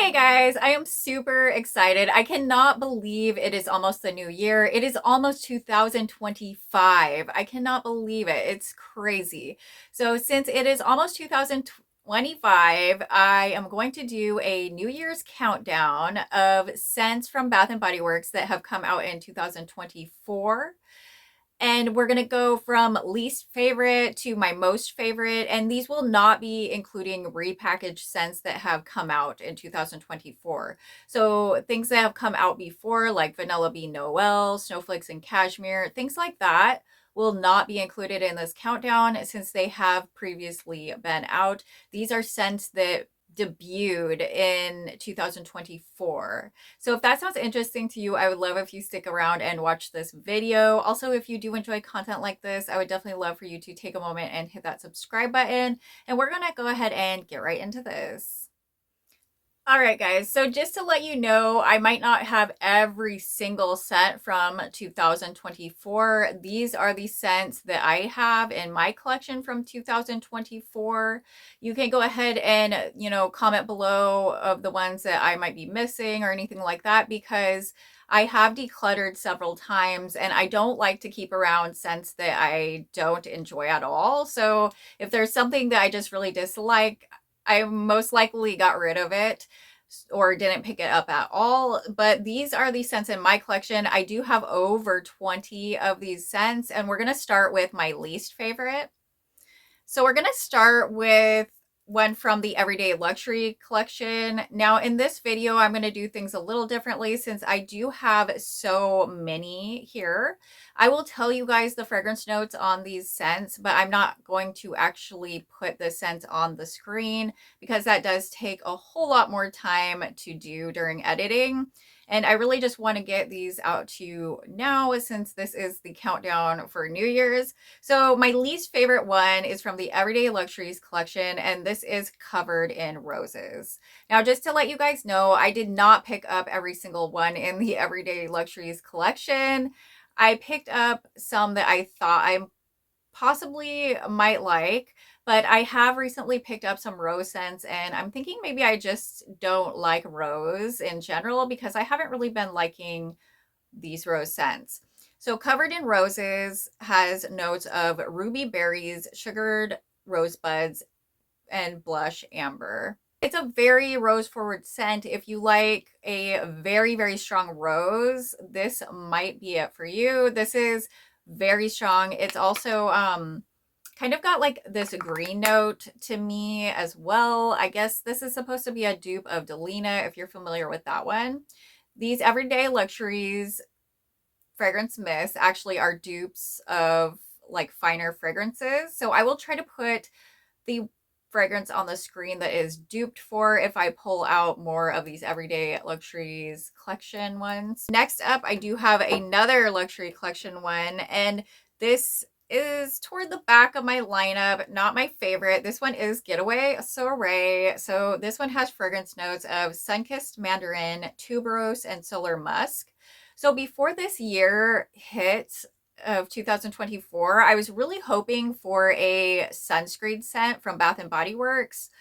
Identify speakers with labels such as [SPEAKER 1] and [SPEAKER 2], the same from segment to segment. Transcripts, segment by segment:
[SPEAKER 1] Hey guys, I am super excited. I cannot believe it is almost the new year. It is almost 2025. I cannot believe it. It's crazy. So, since it is almost 2025, I am going to do a New Year's countdown of scents from Bath and Body Works that have come out in 2024. And we're going to go from least favorite to my most favorite. And these will not be including repackaged scents that have come out in 2024. So things that have come out before, like Vanilla Bean Noel, Snowflakes and Cashmere, things like that will not be included in this countdown since they have previously been out. These are scents that debuted in 2024. So if that sounds interesting to you, I would love if you stick around and watch this video. Also, if you do enjoy content like this, I would definitely love for you to take a moment and hit that subscribe button. And we're going to go ahead and get right into this. All right, guys. So just to let you know, I might not have every single scent from 2024. These are the scents that I have in my collection from 2024. You can go ahead and, comment below of the ones that I might be missing or anything like that because I have decluttered several times and I don't like to keep around scents that I don't enjoy at all. So if there's something that I just really dislike, I most likely got rid of it or didn't pick it up at all. But these are the scents in my collection. I do have over 20 of these scents, and we're going to start with my least favorite. So we're going to start with one from the Everyday Luxury collection. Now in this video, I'm going to do things a little differently since I do have so many here. I will tell you guys the fragrance notes on these scents, but I'm not going to actually put the scents on the screen because that does take a whole lot more time to do during editing. And I really just want to get these out to you now since this is the countdown for New Year's. So my least favorite one is from the Everyday Luxuries collection, and this is Covered in Roses. Now, just to let you guys know, I did not pick up every single one in the Everyday Luxuries collection. I picked up some that I thought I possibly might like, but I have recently picked up some rose scents and I'm thinking maybe I just don't like rose in general because I haven't really been liking these rose scents. So Covered in Roses has notes of ruby berries, sugared rosebuds, and blush amber. It's a very rose forward scent. If you like a very, very strong rose, this might be it for you. This is very strong. It's also kind of got like this green note to me as well. I guess this is supposed to be a dupe of Delina if you're familiar with that one. These Everyday Luxuries fragrance mists actually are dupes of like finer fragrances. So I will try to put the fragrance on the screen that is duped for if I pull out more of these Everyday Luxuries collection ones. Next up, I do have another luxury collection one, and this is toward the back of my lineup. Not my favorite. This one is Getaway Soiree. So this one has fragrance notes of sun-kissed mandarin, tuberose, and solar musk. So before this year hit of 2024, I was really hoping for a sunscreen scent from Bath and Body Works.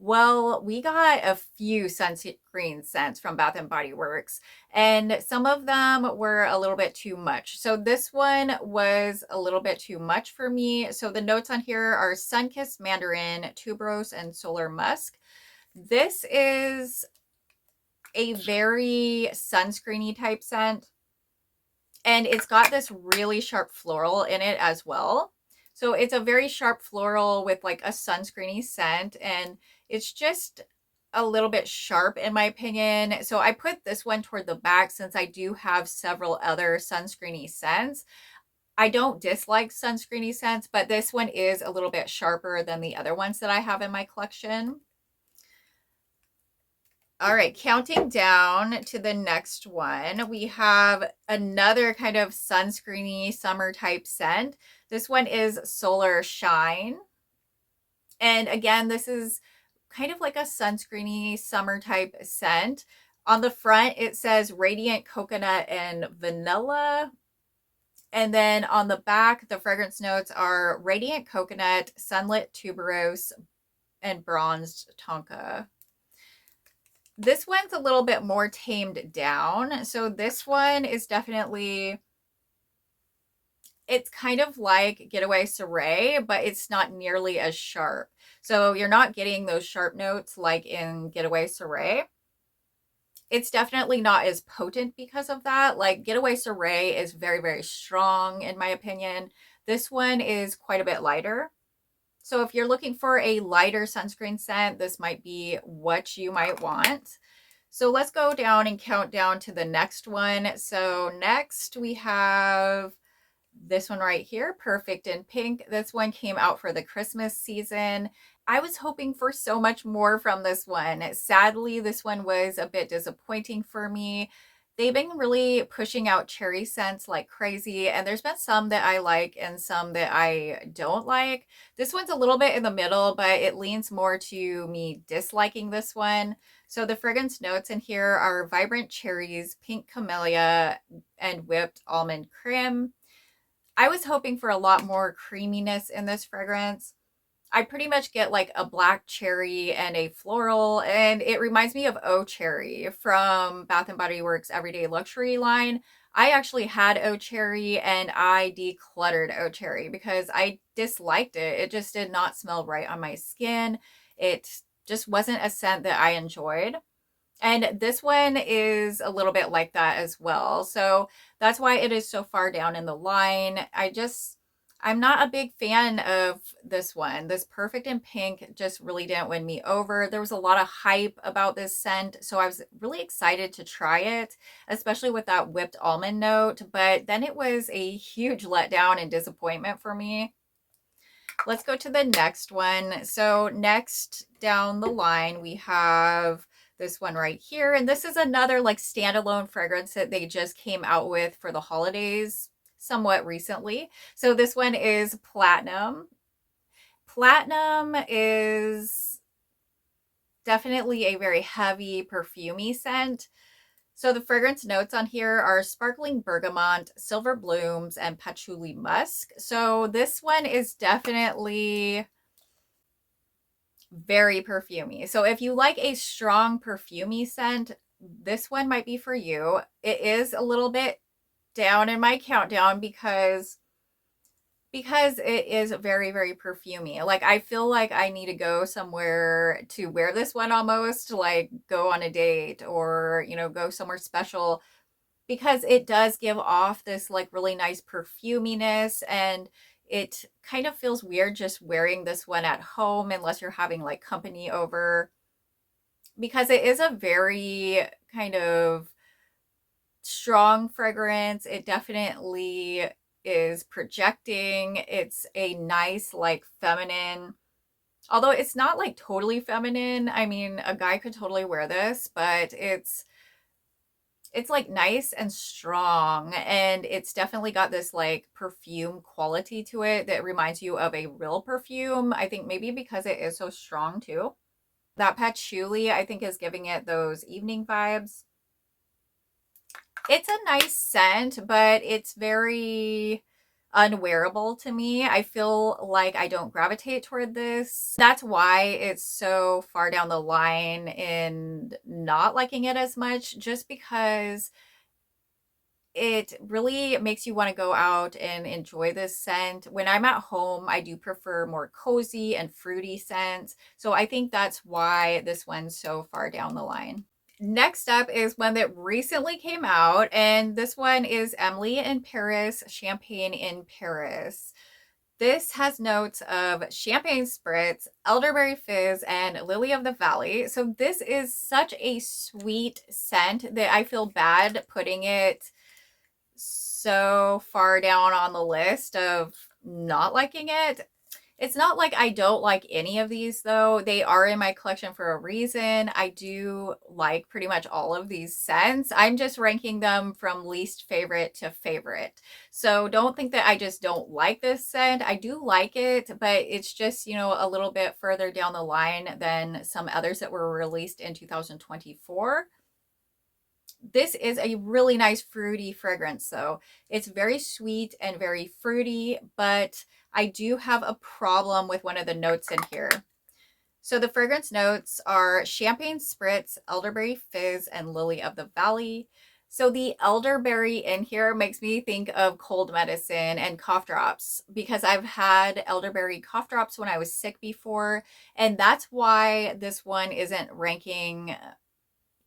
[SPEAKER 1] Well, we got a few sunscreen scents from Bath and Body Works, and some of them were a little bit too much. So this one was a little bit too much for me. So the notes on here are sun-kissed mandarin, tuberose, and solar musk. This is a very sunscreeny type scent. And it's got this really sharp floral in it as well. So it's a very sharp floral with like a sunscreeny scent. And it's just a little bit sharp in my opinion. So I put this one toward the back since I do have several other sunscreeny scents. I don't dislike sunscreeny scents, but this one is a little bit sharper than the other ones that I have in my collection. All right, counting down to the next one, we have another kind of sunscreeny summer type scent. This one is Solar Shine. And again, this is kind of like a sunscreeny summer type scent. On the front, it says Radiant Coconut and Vanilla. And then on the back, the fragrance notes are Radiant Coconut, Sunlit Tuberose, and Bronzed Tonka. This one's a little bit more tamed down. So this one is definitely, it's kind of like Getaway Soiree, but it's not nearly as sharp. So you're not getting those sharp notes like in Getaway Soiree. It's definitely not as potent because of that. Like Getaway Soiree is very, very strong in my opinion. This one is quite a bit lighter. So if you're looking for a lighter sunscreen scent, this might be what you might want. So let's go down and count down to the next one. So next we have this one right here, Perfect in Pink. This one came out for the Christmas season. I was hoping for so much more from this one. Sadly, this one was a bit disappointing for me. They've been really pushing out cherry scents like crazy, and there's been some that I like and some that I don't like. This one's a little bit in the middle, but it leans more to me disliking this one. So the fragrance notes in here are vibrant cherries, pink camellia, and whipped almond creme. I was hoping for a lot more creaminess in this fragrance. I pretty much get like a black cherry and a floral, and it reminds me of O Cherry from Bath and Body Works Everyday Luxury line. I actually had O Cherry and I decluttered O Cherry because I disliked it. It just did not smell right on my skin. It just wasn't a scent that I enjoyed. And this one is a little bit like that as well. So that's why it is so far down in the line. I'm not a big fan of this one. This Perfect in Pink just really didn't win me over. There was a lot of hype about this scent, so I was really excited to try it, especially with that whipped almond note. But then it was a huge letdown and disappointment for me. Let's go to the next one. So next down the line, we have this one right here. And this is another like standalone fragrance that they just came out with for the holidays somewhat recently. So this one is Platinum. Platinum is definitely a very heavy perfumey scent. So the fragrance notes on here are sparkling bergamot, silver blooms, and patchouli musk. So this one is definitely very perfumey. So if you like a strong perfumey scent, this one might be for you. It is a little bit down in my countdown because it is very, very perfumey. Like I feel like I need to go somewhere to wear this one, almost like go on a date or, you know, go somewhere special, because it does give off this like really nice perfuminess, and it kind of feels weird just wearing this one at home unless you're having like company over, because it is a very kind of strong fragrance. It definitely is projecting. It's a nice like feminine, although it's not like totally feminine. I mean, a guy could totally wear this, but it's like nice and strong, and it's definitely got this like perfume quality to it that reminds you of a real perfume. I think maybe because it is so strong too. That patchouli I think is giving it those evening vibes. It's a nice scent, but it's very unwearable to me. I feel like I don't gravitate toward this. That's why it's so far down the line in not liking it as much, just because it really makes you want to go out and enjoy this scent. When I'm at home, I do prefer more cozy and fruity scents. So I think that's why this one's so far down the line. Next up is one that recently came out, and this one is Emily in Paris, Champagne in Paris. This has notes of champagne spritz, elderberry fizz, and lily of the valley. So this is such a sweet scent that I feel bad putting it so far down on the list of not liking it. It's not like I don't like any of these though. They are in my collection for a reason. I do like pretty much all of these scents. I'm just ranking them from least favorite to favorite. So don't think that I just don't like this scent. I do like it, but it's just, you know, a little bit further down the line than some others that were released in 2024. This is a really nice fruity fragrance though. It's very sweet and very fruity, but I do have a problem with one of the notes in here. So the fragrance notes are champagne spritz, elderberry fizz, and lily of the valley. So the elderberry in here makes me think of cold medicine and cough drops because I've had elderberry cough drops when I was sick before. And that's why this one isn't ranking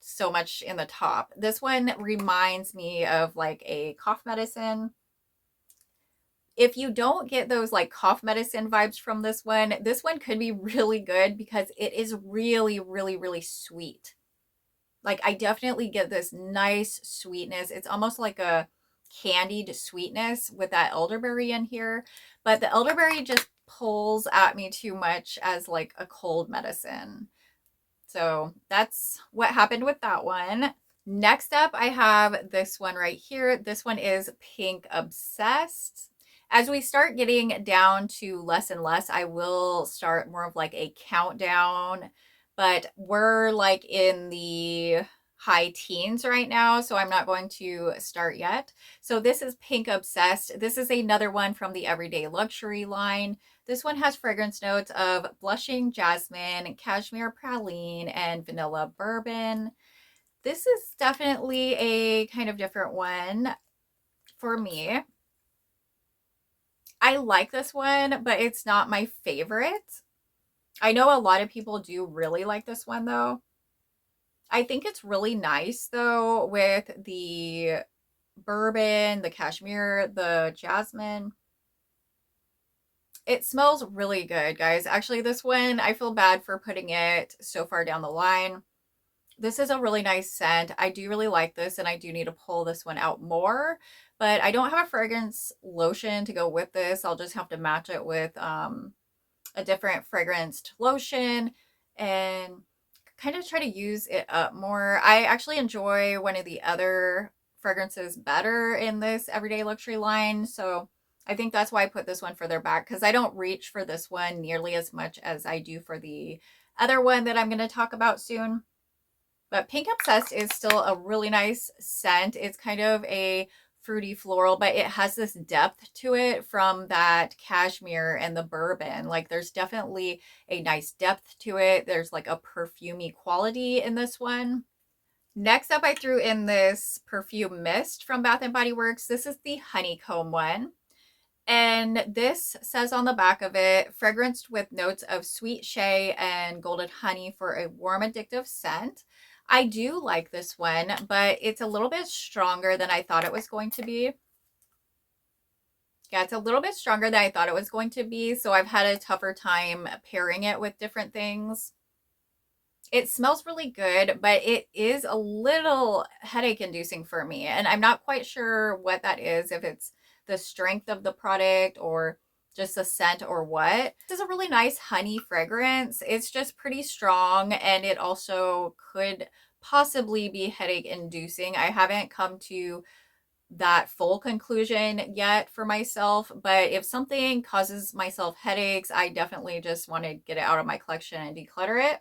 [SPEAKER 1] so much in the top. This one reminds me of like a cough medicine. If you don't get those like cough medicine vibes from this one could be really good because it is really, really, really sweet. Like I definitely get this nice sweetness. It's almost like a candied sweetness with that elderberry in here. But the elderberry just pulls at me too much as like a cold medicine. So that's what happened with that one. Next up, I have this one right here. This one is Pink Obsessed. As we start getting down to less and less, I will start more of like a countdown, but we're like in the high teens right now, so I'm not going to start yet. So this is Pink Obsessed. This is another one from the Everyday Luxury line. This one has fragrance notes of blushing jasmine, cashmere praline, and vanilla bourbon. This is definitely a kind of different one for me. I like this one, but it's not my favorite. I know a lot of people do really like this one though. I think it's really nice though with the bourbon, the cashmere, the jasmine. It smells really good, guys. Actually, this one, I feel bad for putting it so far down the line. This is a really nice scent. I do really like this and I do need to pull this one out more, but I don't have a fragrance lotion to go with this. I'll just have to match it with a different fragranced lotion and kind of try to use it up more. I actually enjoy one of the other fragrances better in this Everyday Luxury line, so I think that's why I put this one further back because I don't reach for this one nearly as much as I do for the other one that I'm going to talk about soon. But Pink Obsessed is still a really nice scent. It's kind of a fruity floral, but it has this depth to it from that cashmere and the bourbon. Like there's definitely a nice depth to it. There's like a perfumey quality in this one. Next up, I threw in this perfume mist from Bath and Body Works. This is the Honeycomb one. And this says on the back of it, fragranced with notes of sweet shea and golden honey for a warm, addictive scent. I do like this one, but it's a little bit stronger than I thought it was going to be. Yeah, it's a little bit stronger than I thought it was going to be, so I've had a tougher time pairing it with different things. It smells really good, but it is a little headache inducing for me, and I'm not quite sure what that is, if it's the strength of the product or just the scent or what. This is a really nice honey fragrance. It's just pretty strong and it also could possibly be headache inducing. I haven't come to that full conclusion yet for myself, but if something causes myself headaches, I definitely just want to get it out of my collection and declutter it.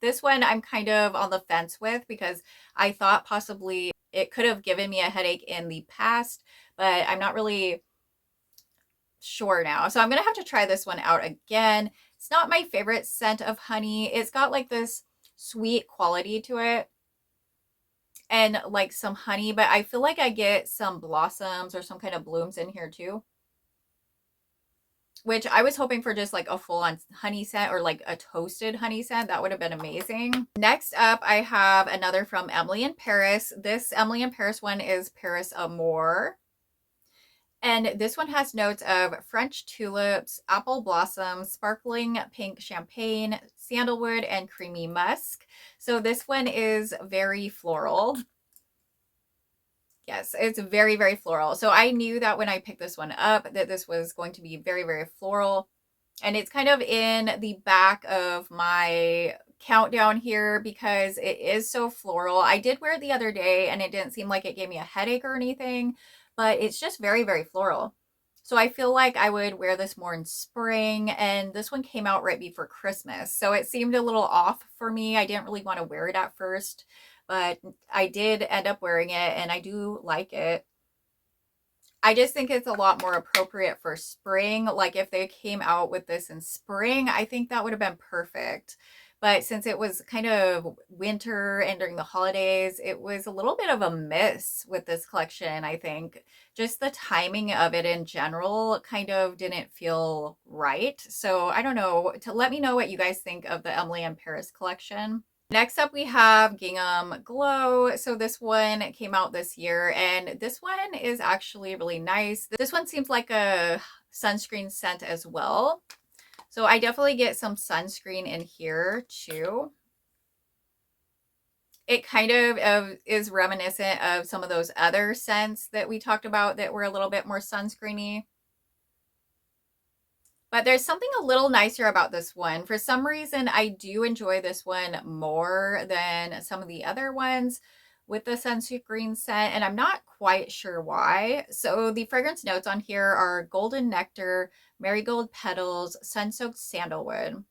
[SPEAKER 1] This one I'm kind of on the fence with because I thought possibly it could have given me a headache in the past, but I'm not really sure now. So I'm going to have to try this one out again. It's not my favorite scent of honey. It's got like this sweet quality to it and like some honey, but I feel like I get some blossoms or some kind of blooms in here too, which I was hoping for just like a full-on honey scent or like a toasted honey scent. That would have been amazing. Next up, I have another from Emily in Paris. This Emily in Paris one is Paris Amore. And this one has notes of French tulips, apple blossoms, sparkling pink champagne, sandalwood, and creamy musk. So this one is very floral. Yes, it's very, very floral. So I knew that when I picked this one up that this was going to be very, very floral. And it's kind of in the back of my countdown here because it is so floral. I did wear it the other day and it didn't seem like it gave me a headache or anything, but it's just very, very floral. So I feel like I would wear this more in spring, and this one came out right before Christmas. So it seemed a little off for me. I didn't really want to wear it at first, but I did end up wearing it and I do like it. I just think it's a lot more appropriate for spring. Like if they came out with this in spring, I think that would have been perfect. But since it was kind of winter and during the holidays, it was a little bit of a miss with this collection, I think. Just the timing of it in general kind of didn't feel right. So I don't know. To let me know what you guys think of the Emily in Paris collection. Next up, we have Gingham Glow. So this one came out this year, and this one is actually really nice. This one seems like a sunscreen scent as well. So I definitely get some sunscreen in here too. It kind of is reminiscent of some of those other scents that we talked about that were a little bit more sunscreeny. But there's something a little nicer about this one. For some reason, I do enjoy this one more than some of the other ones with the sunscreen scent, and I'm not quite sure why. So the fragrance notes on here are golden nectar, marigold petals, sun-soaked sandalwood.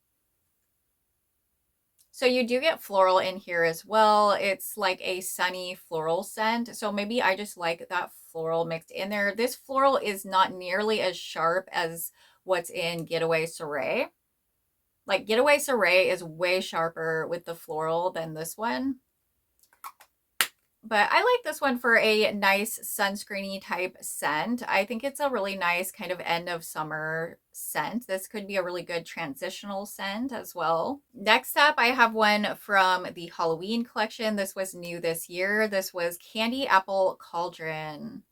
[SPEAKER 1] So you do get floral in here as well. It's like a sunny floral scent. So maybe I just like that floral mixed in there. This floral is not nearly as sharp as what's in Getaway Soiree. Like Getaway Soiree is way sharper with the floral than this one. But I like this one for a nice sunscreeny type scent. I think it's a really nice kind of end of summer scent. This could be a really good transitional scent as well. Next up, I have one from the Halloween collection. This was new this year. This was Candy Apple Cauldron.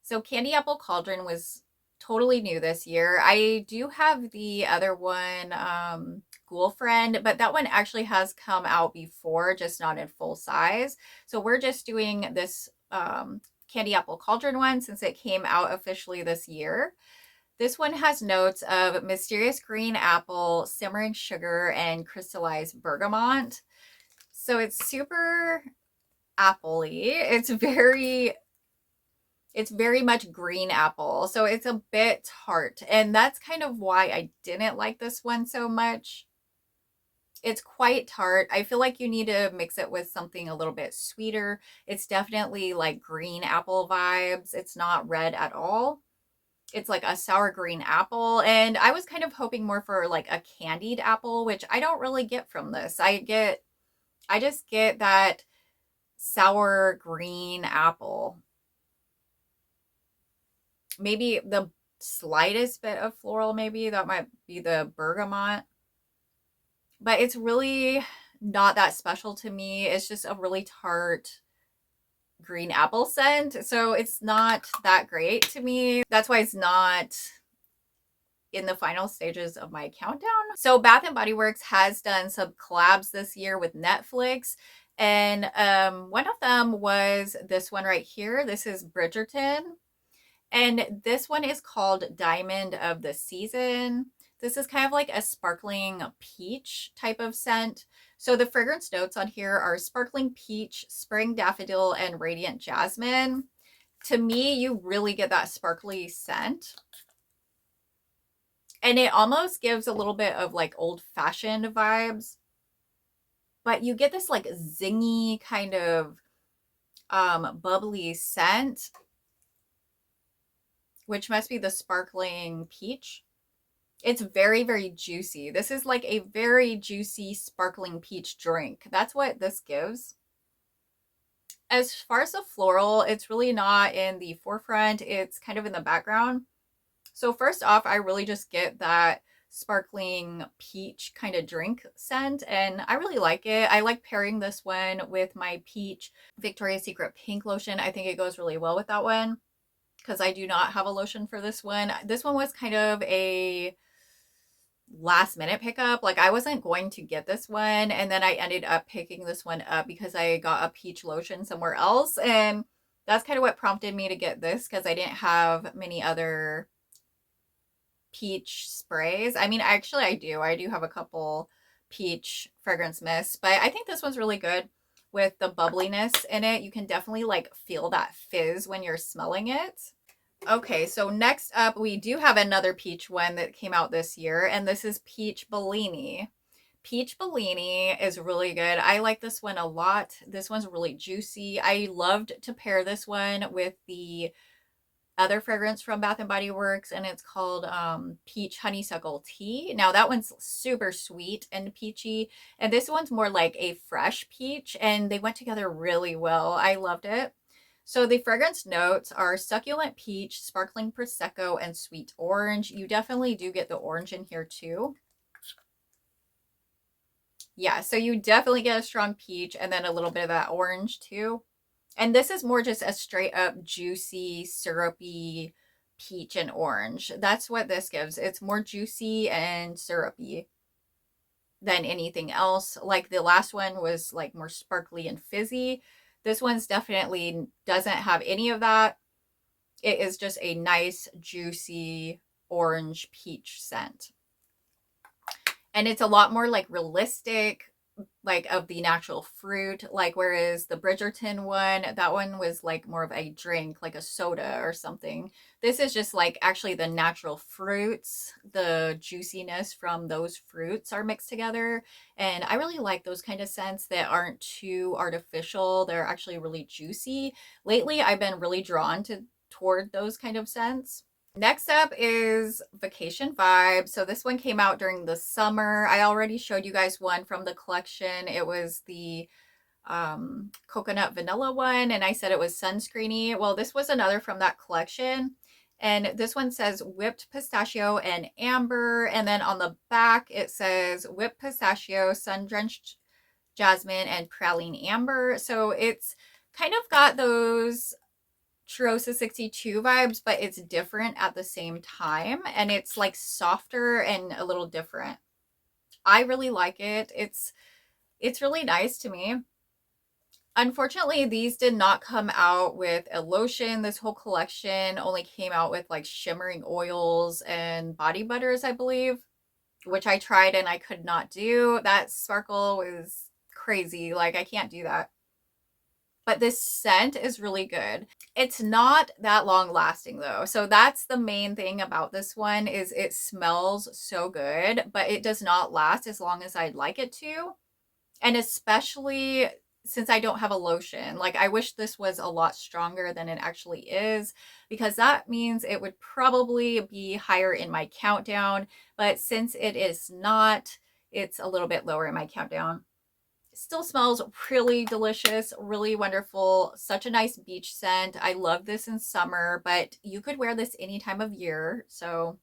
[SPEAKER 1] So Candy Apple Cauldron was totally new this year. I do have the other one, Ghoul Friend, but that one actually has come out before, just not in full size. So we're just doing this Candy Apple Cauldron one since it came out officially this year. This one has notes of mysterious green apple, simmering sugar, and crystallized bergamot. So it's super apple-y. It's very much green apple, so it's a bit tart, and that's kind of why I didn't like this one so much. It's quite tart. I feel like you need to mix it with something a little bit sweeter. It's definitely like green apple vibes. It's not red at all. It's like a sour green apple, and I was kind of hoping more for like a candied apple, which I don't really get from this. I just get that sour green apple. Maybe the slightest bit of floral, maybe that might be the bergamot, but it's really not that special to me. It's just a really tart green apple scent, so it's not that great to me. That's why it's not in the final stages of my countdown. So Bath and Body Works has done some collabs this year with Netflix, and one of them was this one right here. This is Bridgerton. And this one is called Diamond of the Season. This is kind of like a sparkling peach type of scent. So the fragrance notes on here are sparkling peach, spring daffodil, and radiant jasmine. To me, you really get that sparkly scent. And it almost gives a little bit of like old-fashioned vibes. But you get this like zingy kind of bubbly scent, which must be the sparkling peach. It's very, very juicy. This is like a very juicy sparkling peach drink. That's what this gives. As far as the floral, it's really not in the forefront. It's kind of in the background. So first off, I really just get that sparkling peach kind of drink scent, and I really like it. I like pairing this one with my peach Victoria's Secret pink lotion. I think it goes really well with that one, because I do not have a lotion for this one. This one was kind of a last minute pickup. Like I wasn't going to get this one, and then I ended up picking this one up because I got a peach lotion somewhere else, and that's kind of what prompted me to get this, because I didn't have many other peach sprays. I mean, actually I do have a couple peach fragrance mists, but I think this one's really good with the bubbliness in it. You can definitely like feel that fizz when you're smelling it. Okay, so next up, we do have another peach one that came out this year, and this is Peach Balini. Peach Balini is really good. I like this one a lot. This one's really juicy. I loved to pair this one with the other fragrance from Bath and Body Works, and it's called Peach Honeysuckle Tea. Now that one's super sweet and peachy, and this one's more like a fresh peach, and they went together really well. I loved it. So the fragrance notes are succulent peach, sparkling prosecco, and sweet orange. You definitely do get the orange in here too. Yeah, so you definitely get a strong peach and then a little bit of that orange too. And this is more just a straight up juicy, syrupy peach and orange. That's what this gives. It's more juicy and syrupy than anything else. Like the last one was like more sparkly and fizzy. This one's definitely doesn't have any of that. It is just a nice, juicy orange peach scent. And it's a lot more like realistic, like of the natural fruit, like whereas the Bridgerton one, that one was like more of a drink, like a soda or something. This is just like actually the natural fruits, the juiciness from those fruits are mixed together. And I really like those kind of scents that aren't too artificial. They're actually really juicy. Lately, I've been really drawn toward those kind of scents. Next up is Vacation Vibe. So this one came out during the summer. I already showed you guys one from the collection. It was the coconut vanilla one, and I said it was sunscreeny. Well, this was another from that collection. And this one says whipped pistachio and amber. And then on the back, it says whipped pistachio, sun-drenched jasmine, and praline amber. So it's kind of got those Cheirosa 62 vibes, but it's different at the same time, and it's like softer and a little different. I really like it. It's really nice to me. Unfortunately, these did not come out with a lotion. This whole collection only came out with like shimmering oils and body butters, I believe, which I tried and I could not do. That sparkle was crazy. Like, I can't do that. But this scent is really good. It's not that long lasting though. So that's the main thing about this one is it smells so good, but it does not last as long as I'd like it to. And especially since I don't have a lotion, like I wish this was a lot stronger than it actually is, because that means it would probably be higher in my countdown. But since it is not, it's a little bit lower in my countdown. Still smells really delicious, really wonderful. Such a nice beach scent. I love this in summer, but you could wear this any time of year. So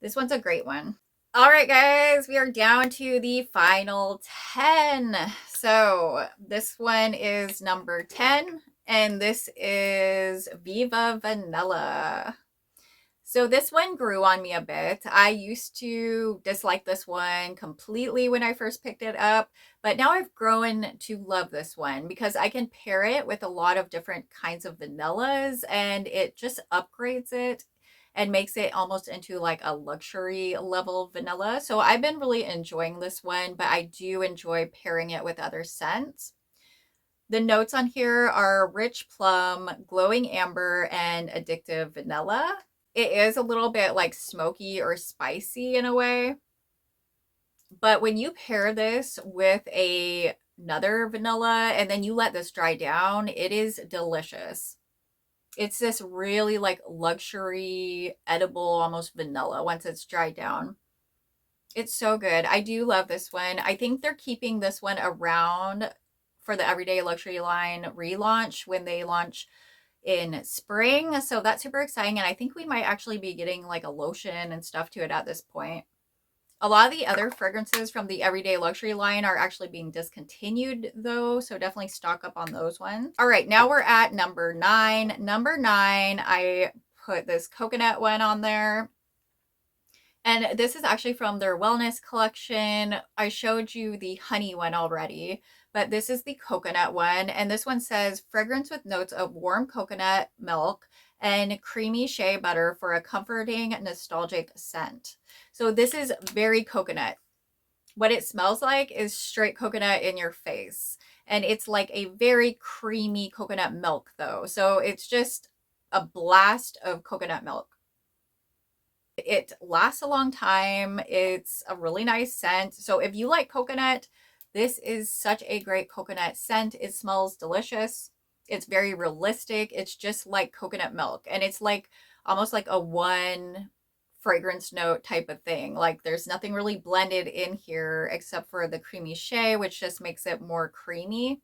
[SPEAKER 1] this one's a great one. All right, guys, we are down to the final 10. So this one is number 10, and this is Viva Vanilla. So this one grew on me a bit. I used to dislike this one completely when I first picked it up, but now I've grown to love this one because I can pair it with a lot of different kinds of vanillas, and it just upgrades it and makes it almost into like a luxury level vanilla. So I've been really enjoying this one, but I do enjoy pairing it with other scents. The notes on here are rich plum, glowing amber, and addictive vanilla. It is a little bit like smoky or spicy in a way. But when you pair this with another vanilla and then you let this dry down, it is delicious. It's this really like luxury, edible, almost vanilla once it's dried down. It's so good. I do love this one. I think they're keeping this one around for the Everyday Luxury line relaunch when they launch in spring. So that's super exciting. And I think we might actually be getting like a lotion and stuff to it at this point. A lot of the other fragrances from the Everyday Luxury line are actually being discontinued though. So definitely stock up on those ones. All right, now we're at number 9. Number 9, I put this coconut one on there. And this is actually from their wellness collection. I showed you the honey one already, but this is the coconut one. And this one says fragrance with notes of warm coconut milk and creamy shea butter for a comforting, nostalgic scent. So this is very coconut. What it smells like is straight coconut in your face. And it's like a very creamy coconut milk though. So it's just a blast of coconut milk. It lasts a long time. It's a really nice scent. So if you like coconut, this is such a great coconut scent. It smells delicious. It's very realistic. It's just like coconut milk. And it's like almost like a one fragrance note type of thing. Like there's nothing really blended in here except for the creamy shea, which just makes it more creamy.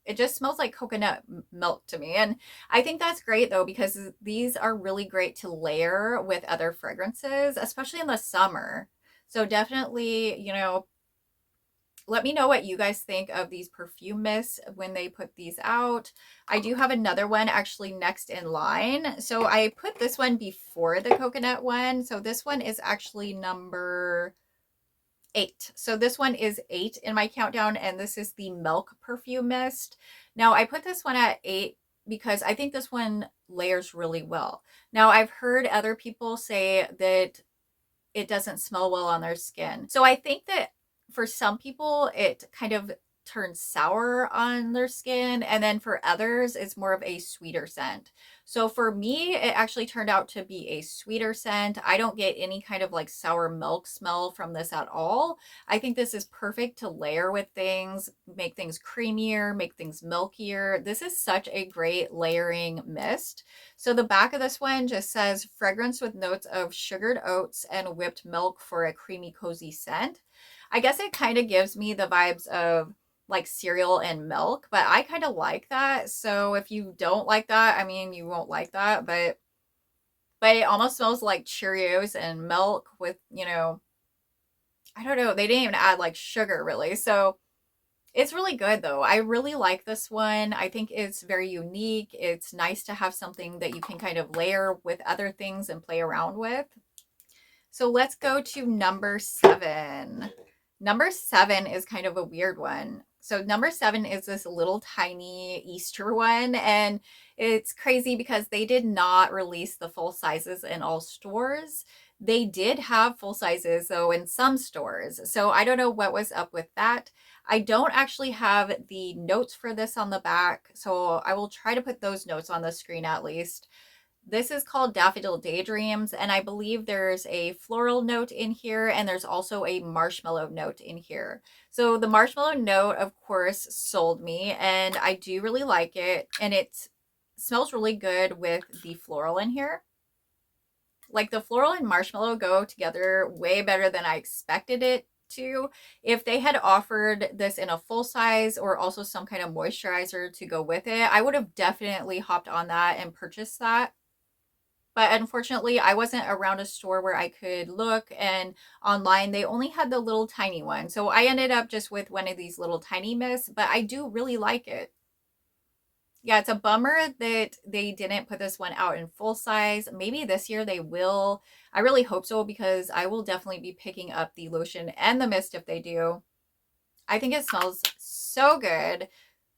[SPEAKER 1] It just smells like coconut milk to me. And I think that's great though, because these are really great to layer with other fragrances, especially in the summer. So definitely, you know, let me know what you guys think of these perfume mists when they put these out. I do have another one actually next in line. So I put this one before the coconut one. So this one is actually number 8. So this one is 8 in my countdown, and this is the Milk Perfume Mist. Now I put this one at 8 because I think this one layers really well. Now I've heard other people say that it doesn't smell well on their skin. So I think that for some people, it kind of turns sour on their skin. And then for others, it's more of a sweeter scent. So for me, it actually turned out to be a sweeter scent. I don't get any kind of like sour milk smell from this at all. I think this is perfect to layer with things, make things creamier, make things milkier. This is such a great layering mist. So the back of this one just says fragrance with notes of sugared oats and whipped milk for a creamy, cozy scent. I guess it kind of gives me the vibes of like cereal and milk, but I kind of like that. So if you don't like that, I mean, you won't like that, but it almost smells like Cheerios and milk with, you know, I don't know, they didn't even add like sugar really. So it's really good though. I really like this one. I think it's very unique. It's nice to have something that you can kind of layer with other things and play around with. So let's go to number 7. Number 7 is kind of a weird one. So number 7 is this little tiny Easter one, and it's crazy because they did not release the full sizes in all stores. They did have full sizes though in some stores. So I don't know what was up with that. I don't actually have the notes for this on the back, so I will try to put those notes on the screen at least. This is called Daffodil Daydreams, and I believe there's a floral note in here, and there's also a marshmallow note in here. So the marshmallow note, of course, sold me, and I do really like it, and it smells really good with the floral in here. Like the floral and marshmallow go together way better than I expected it to. If they had offered this in a full size or also some kind of moisturizer to go with it, I would have definitely hopped on that and purchased that. But unfortunately, I wasn't around a store where I could look, and online they only had the little tiny one. So I ended up just with one of these little tiny mists, but I do really like it. Yeah, it's a bummer that they didn't put this one out in full size. Maybe this year they will. I really hope so because I will definitely be picking up the lotion and the mist if they do. I think it smells so good.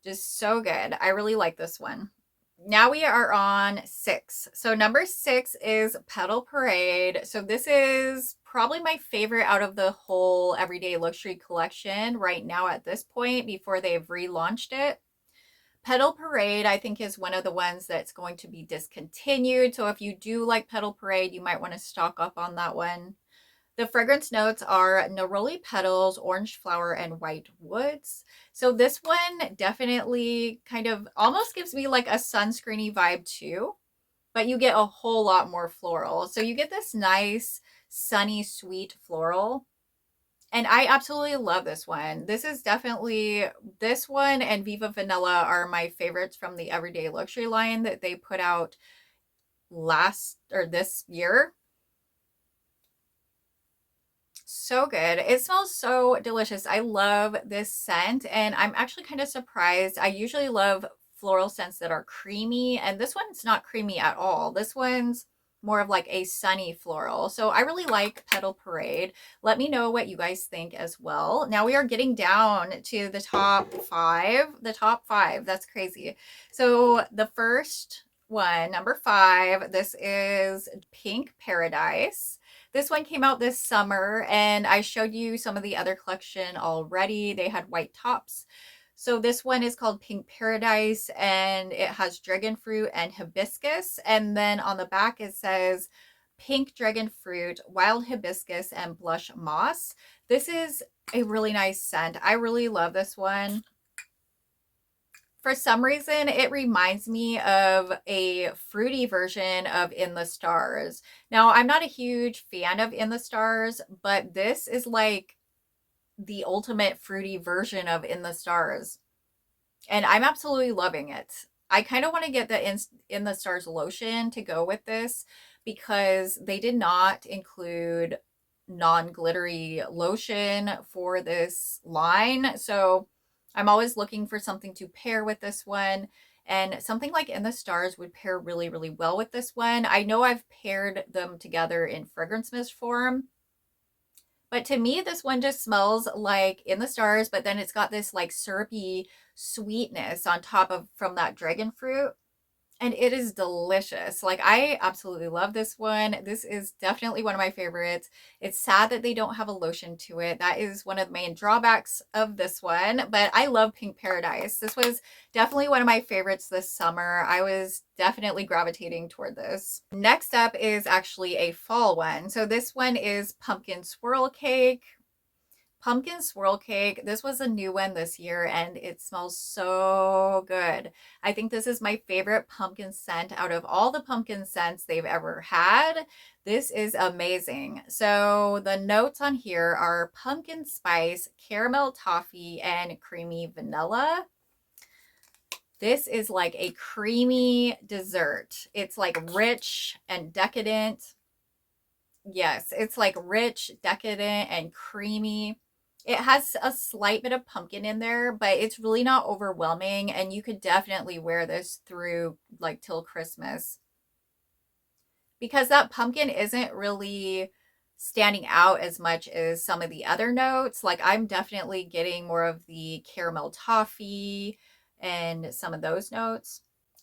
[SPEAKER 1] Just so good. I really like this one. Now we are on 6. So number 6 is Petal Parade. So this is probably my favorite out of the whole Everyday Luxury collection right now at this point before they've relaunched it. Petal Parade, I think, is one of the ones that's going to be discontinued. So if you do like Petal Parade, you might want to stock up on that one. The fragrance notes are neroli petals, orange flower, and white woods. So this one definitely kind of almost gives me like a sunscreeny vibe too, but you get a whole lot more floral. So you get this nice, sunny, sweet floral. And I absolutely love this one. This is definitely, this one and Viva Vanilla are my favorites from the Everyday Luxury line that they put out this year. So good. It smells so delicious. I love this scent, and I'm actually kind of surprised. I usually love floral scents that are creamy, and this one's not creamy at all. This one's more of like a sunny floral. So I really like Petal Parade. Let me know what you guys think as well. Now we are getting down to the top 5. The top 5. That's crazy. So the first one, number 5, this is Pink Paradise. This one came out this summer, and I showed you some of the other collection already. They had white tops. So this one is called Pink Paradise, and it has dragon fruit and hibiscus. And then on the back it says pink dragon fruit, wild hibiscus, and blush moss. This is a really nice scent. I really love this one. For some reason, it reminds me of a fruity version of In the Stars. Now, I'm not a huge fan of In the Stars, but this is like the ultimate fruity version of In the Stars. And I'm absolutely loving it. I kind of want to get the In the Stars lotion to go with this because they did not include non-glittery lotion for this line. So I'm always looking for something to pair with this one. And something like In the Stars would pair really, really well with this one. I know I've paired them together in fragrance mist form, but to me, this one just smells like In the Stars, but then it's got this like syrupy sweetness on top of from that dragon fruit. And it is delicious. Like, I absolutely love this one. This is definitely one of my favorites. It's sad that they don't have a lotion to it. That is one of the main drawbacks of this one. But I love Pink Paradise. This was definitely one of my favorites this summer. I was definitely gravitating toward this. Next up is actually a fall one. So this one is Pumpkin Swirl Cake. Pumpkin Swirl Cake. This was a new one this year and it smells so good. I think this is my favorite pumpkin scent out of all the pumpkin scents they've ever had. This is amazing. So the notes on here are pumpkin spice, caramel toffee, and creamy vanilla. This is like a creamy dessert. It's like rich and decadent. Yes, it's like rich, decadent, and creamy. It has a slight bit of pumpkin in there, but it's really not overwhelming. And you could definitely wear this through like till Christmas because that pumpkin isn't really standing out as much as some of the other notes. Like, I'm definitely getting more of the caramel toffee and some of those notes.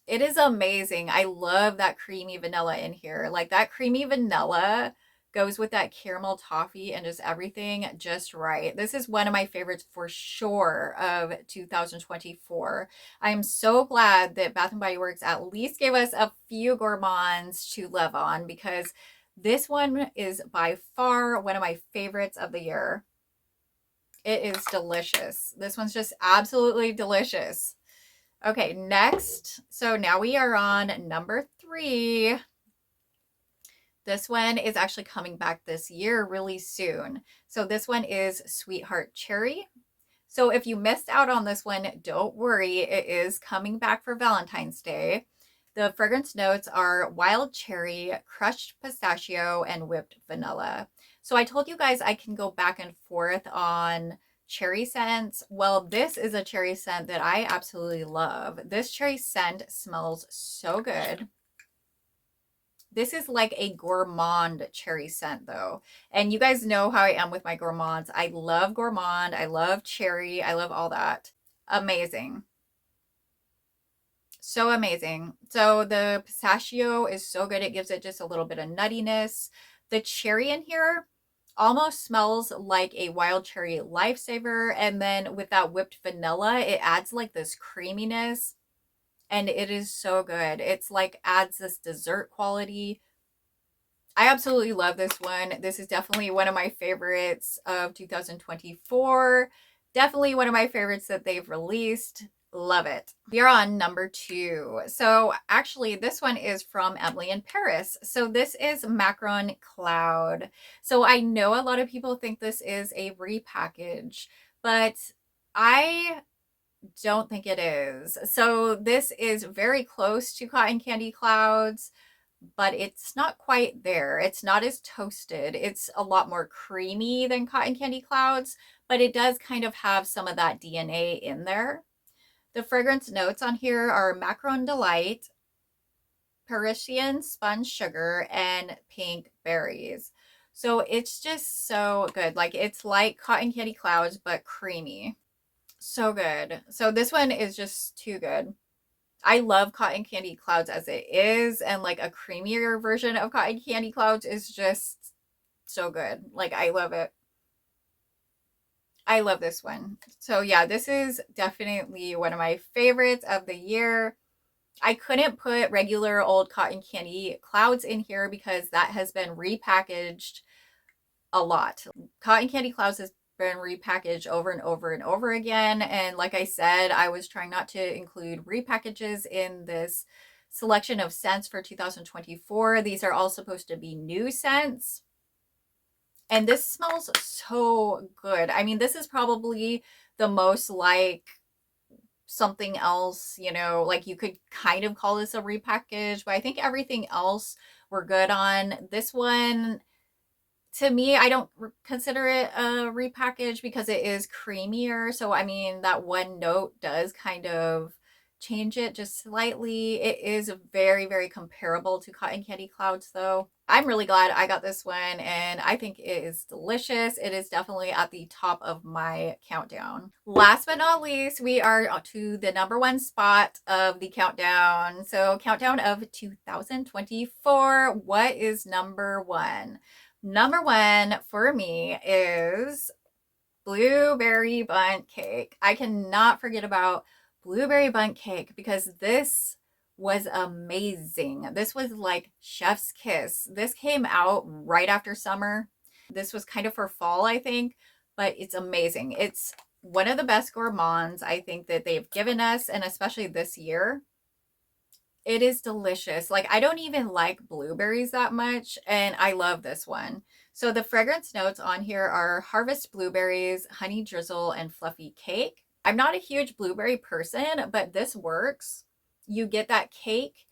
[SPEAKER 1] It is amazing. I love that creamy vanilla in here. Like, that creamy vanilla goes with that caramel toffee and just everything just right. This is one of my favorites for sure of 2024. I am so glad that Bath & Body Works at least gave us a few gourmands to love on because this one is by far one of my favorites of the year. It is delicious. This one's just absolutely delicious. Okay, next. So now we are on number 3. This one is actually coming back this year really soon. So this one is Sweetheart Cherry. So if you missed out on this one, don't worry. It is coming back for Valentine's Day. The fragrance notes are wild cherry, crushed pistachio, and whipped vanilla. So I told you guys I can go back and forth on cherry scents. Well, this is a cherry scent that I absolutely love. This cherry scent smells so good. This is like a gourmand cherry scent though. And you guys know how I am with my gourmands. I love gourmand. I love cherry. I love all that. Amazing. So amazing. So the pistachio is so good. It gives it just a little bit of nuttiness. The cherry in here almost smells like a wild cherry lifesaver. And then with that whipped vanilla, it adds like this creaminess. And it is so good. It's like adds this dessert quality. I absolutely love this one. This is definitely one of my favorites of 2024. Definitely one of my favorites that they've released. Love it. We are on number 2. So actually this one is from Emily in Paris. So this is Macaron Cloud. So I know a lot of people think this is a repackage, but I don't think it is. So this is very close to Cotton Candy Clouds, but it's not quite there. It's not as toasted. It's a lot more creamy than Cotton Candy Clouds, but it does kind of have some of that DNA in there. The fragrance notes on here are Macaron Delight, Parisian Sponge Sugar, and Pink Berries. So it's just so good. Like, it's like Cotton Candy Clouds, but creamy. So good. So this one is just too good. I love Cotton Candy Clouds as it is, and like a creamier version of Cotton Candy Clouds is just so good. Like, I love it. I love this one. So yeah, this is definitely one of my favorites of the year. I couldn't put regular old Cotton Candy Clouds in here because that has been repackaged a lot. Cotton Candy Clouds has been repackaged over and over and over again. And like I said, I was trying not to include repackages in this selection of scents for 2024. These are all supposed to be new scents. And this smells so good. I mean, this is probably the most like something else, you know, like you could kind of call this a repackage, but I think everything else we're good on. This one, to me, I don't consider it a repackage because it is creamier. So, I mean, that one note does kind of change it just slightly. It is very, very comparable to Cotton Candy Clouds, though. I'm really glad I got this one, and I think it is delicious. It is definitely at the top of my countdown. Last but not least, we are to the #1 spot of the countdown. So, countdown of 2024. What is #1? #1 for me is Blueberry Bun Cake. I cannot forget about Blueberry Bun Cake because this was amazing. This was like chef's kiss. This came out right after summer. This was kind of for fall, I think, but it's amazing. It's one of the best gourmands I think that they've given us, and especially this year. It is delicious. Like, I don't even like blueberries that much, and I love this one. So the fragrance notes on here are harvest blueberries, honey drizzle, and fluffy cake. I'm not a huge blueberry person, but this works. You get that cake,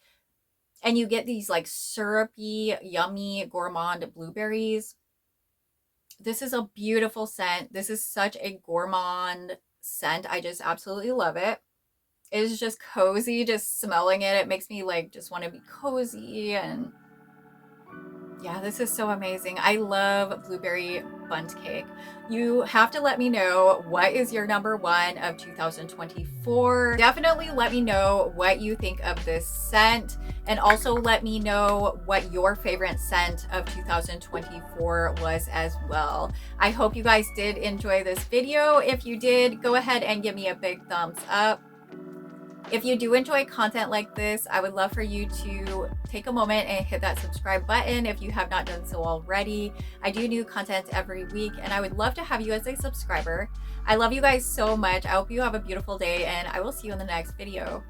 [SPEAKER 1] and you get these like syrupy, yummy, gourmand blueberries. This is a beautiful scent. This is such a gourmand scent. I just absolutely love it. It is just cozy, just smelling it. It makes me like just want to be cozy, and yeah, this is so amazing. I love Blueberry Bun Cake. You have to let me know what is your #1 of 2024. Definitely let me know what you think of this scent, and also let me know what your favorite scent of 2024 was as well. I hope you guys did enjoy this video. If you did, go ahead and give me a big thumbs up. If you do enjoy content like this, I would love for you to take a moment and hit that subscribe button if you have not done so already. I do new content every week, and I would love to have you as a subscriber. I love you guys so much. I hope you have a beautiful day, and I will see you in the next video.